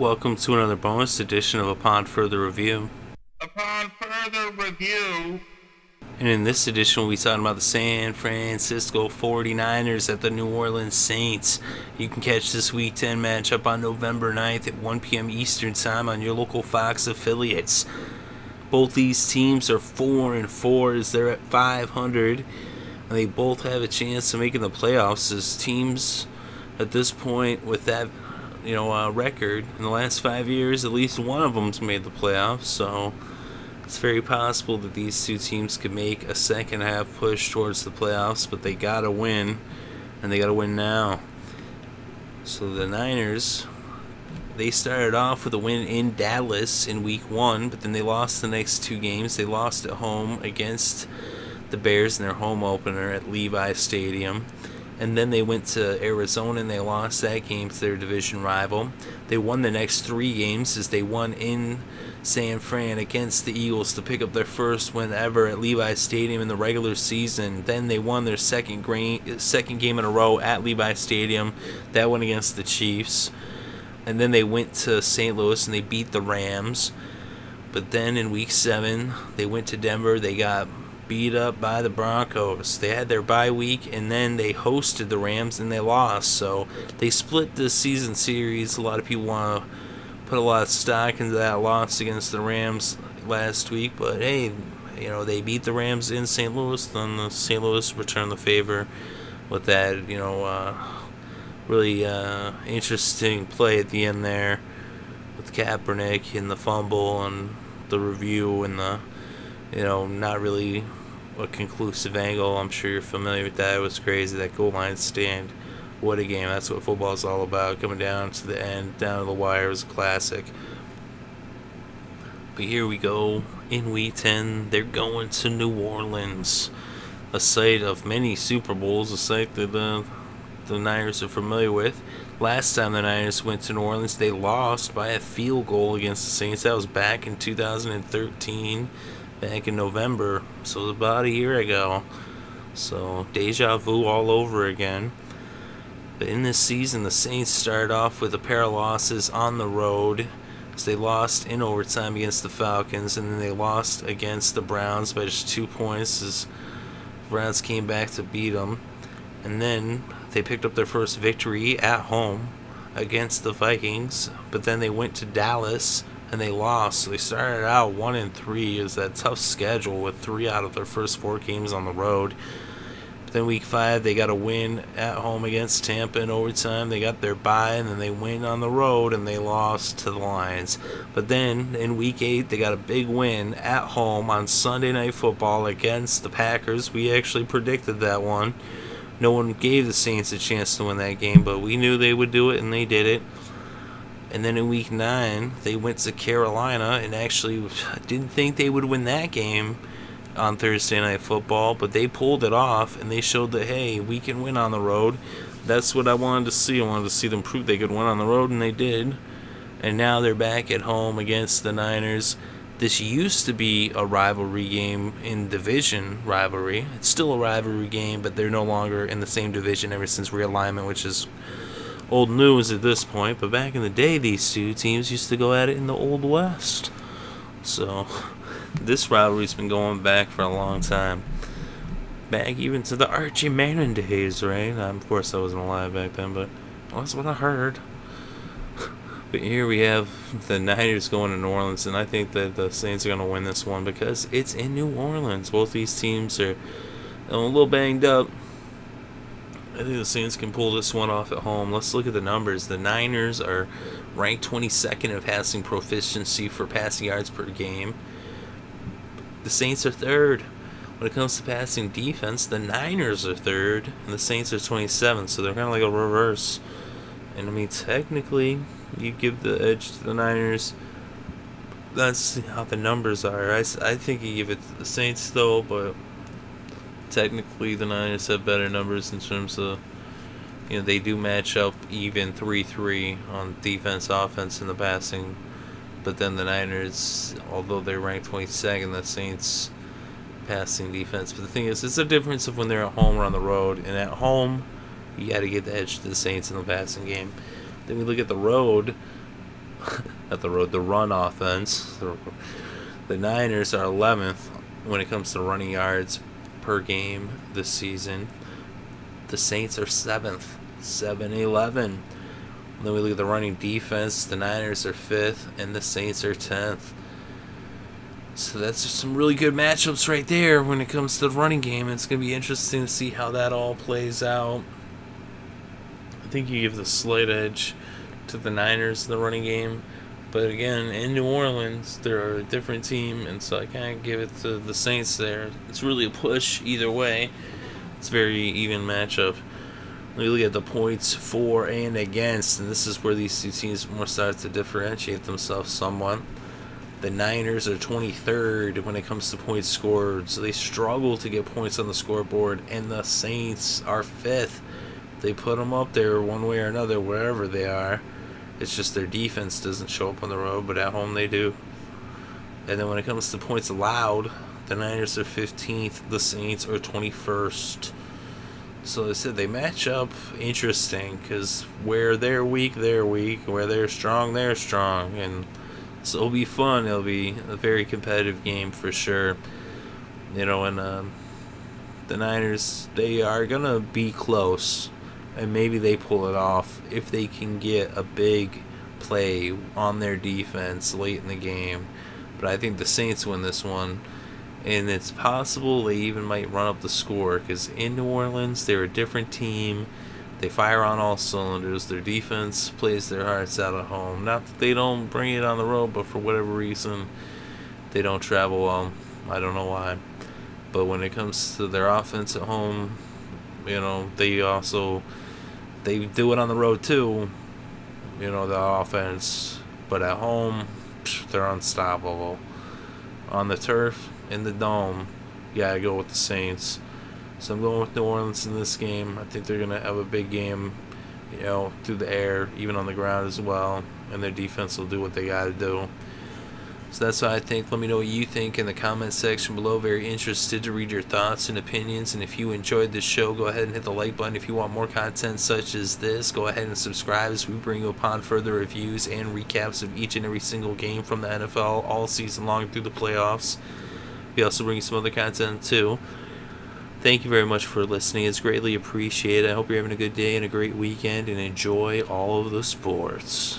Welcome to another bonus edition of Upon Further Review. Upon further review. And in this edition, we'll be talking about the San Francisco 49ers at the New Orleans Saints. You can catch this Week 10 matchup on November 9th at 1 p.m. Eastern Time on your local Fox affiliates. Both these teams are 4-4 as they're at 500, and they both have a chance of making the playoffs as teams at this point with that record in the last 5 years, at least one of them's made the playoffs, so it's very possible that these two teams could make a second half push towards the playoffs, but they gotta win, and they gotta win now. So the Niners, they started off with a win in Dallas in week 1, but then they lost the next two games. They lost at home against the Bears in their home opener at Levi Stadium. And then they went to Arizona and they lost that game to their division rival. They won the next 3 games as they won in San Fran against the Eagles to pick up their first win ever at Levi Stadium in the regular season. Then they won their second game in a row at Levi Stadium. That one against the Chiefs. And then they went to St. Louis and they beat the Rams. But then in week 7, they went to Denver. They got beat up by the Broncos. They had their bye week and then they hosted the Rams and they lost. So they split the season series. A lot of people want to put a lot of stock into that loss against the Rams last week, but hey, they beat the Rams in St. Louis. Then the St. Louis returned the favor with that really interesting play at the end there with Kaepernick and the fumble and the review and the not really a conclusive angle. I'm sure you're familiar with that. It was crazy, that goal line stand. What a game. That's what football is all about. Coming down to the end, down to the wire, was a classic. But here we go. In week 10, they're going to New Orleans, a site of many Super Bowls, a site that the Niners are familiar with. Last time the Niners went to New Orleans, they lost by a field goal against the Saints. That was back in 2013. Back in November, so it was about a year ago. So deja vu all over again. But in this season, the Saints started off with a pair of losses on the road, as they lost in overtime against the Falcons, and then they lost against the Browns by just 2 points as the Browns came back to beat them. And then they picked up their first victory at home against the Vikings, but then they went to Dallas and they lost. So they started out 1-3. It was that tough schedule with 3 out of their first 4 games on the road. But then week 5, they got a win at home against Tampa in overtime. They got their bye, and then they win on the road, and they lost to the Lions. But then in week 8, they got a big win at home on Sunday Night Football against the Packers. We actually predicted that one. No one gave the Saints a chance to win that game, but we knew they would do it, and they did it. And then in week 9, they went to Carolina and actually didn't think they would win that game on Thursday Night Football, but they pulled it off and they showed that, hey, we can win on the road. That's what I wanted to see. I wanted to see them prove they could win on the road, and they did. And now they're back at home against the Niners. This used to be a rivalry game in division rivalry. It's still a rivalry game, but they're no longer in the same division ever since realignment, which is old news at this point. But back in the day, these two teams used to go at it in the Old West. So this rivalry's been going back for a long time. Back even to the Archie Manning days, right? Of course I wasn't alive back then, but that's what I heard. But here we have the Niners going to New Orleans, and I think that the Saints are going to win this one because it's in New Orleans. Both these teams are a little banged up. I think the Saints can pull this one off at home. Let's look at the numbers. The Niners are ranked 22nd in passing proficiency for passing yards per game. The Saints are 3rd. When it comes to passing defense, the Niners are 3rd, and the Saints are 27th, so they're kind of like a reverse. And I mean, technically, you give the edge to the Niners. That's how the numbers are. I think you give it to the Saints, though, but technically the Niners have better numbers in terms of, they do match up even 3-3 on defense, offense, and the passing. But then the Niners, although they're ranked 22nd, the Saints passing defense. But the thing is, it's a difference of when they're at home or on the road. And at home, you got to get the edge to the Saints in the passing game. Then we look at the road. at the road, the run offense. The Niners are 11th when it comes to running yards per game this season. The Saints are 7th, 7-11. Then we look at the running defense. The Niners are 5th, and the Saints are 10th. So that's just some really good matchups right there when it comes to the running game. It's going to be interesting to see how that all plays out. I think you give the slight edge to the Niners in the running game. But again, in New Orleans, they're a different team, and so I can't give it to the Saints there. It's really a push either way. It's a very even matchup. We look at the points for and against, and this is where these two teams more start to differentiate themselves somewhat. The Niners are 23rd when it comes to points scored, so they struggle to get points on the scoreboard, and the Saints are 5th. They put them up there one way or another, wherever they are. It's just their defense doesn't show up on the road, but at home they do. And then when it comes to points allowed, the Niners are 15th, the Saints are 21st. So I said they match up interesting, because where they're weak, they're weak. Where they're strong, they're strong. And so it'll be fun. It'll be a very competitive game for sure. You know, and the Niners, they are going to be close. And maybe they pull it off if they can get a big play on their defense late in the game. But I think the Saints win this one. And it's possible they even might run up the score, because in New Orleans, they're a different team. They fire on all cylinders. Their defense plays their hearts out at home. Not that they don't bring it on the road, but for whatever reason, they don't travel well. I don't know why. But when it comes to their offense at home, you know, they do it on the road too. You know, the offense. But at home, they're unstoppable. On the turf, in the dome, you gotta go with the Saints. So I'm going with New Orleans in this game. I think they're going to have a big game, you know, through the air, even on the ground as well. And their defense will do what they got to do. So that's what I think. Let me know what you think in the comment section below. Very interested to read your thoughts and opinions. And if you enjoyed this show, go ahead and hit the like button. If you want more content such as this, go ahead and subscribe as we bring you upon further reviews and recaps of each and every single game from the NFL all season long through the playoffs. We also bring you some other content too. Thank you very much for listening. It's greatly appreciated. I hope you're having a good day and a great weekend, and enjoy all of the sports.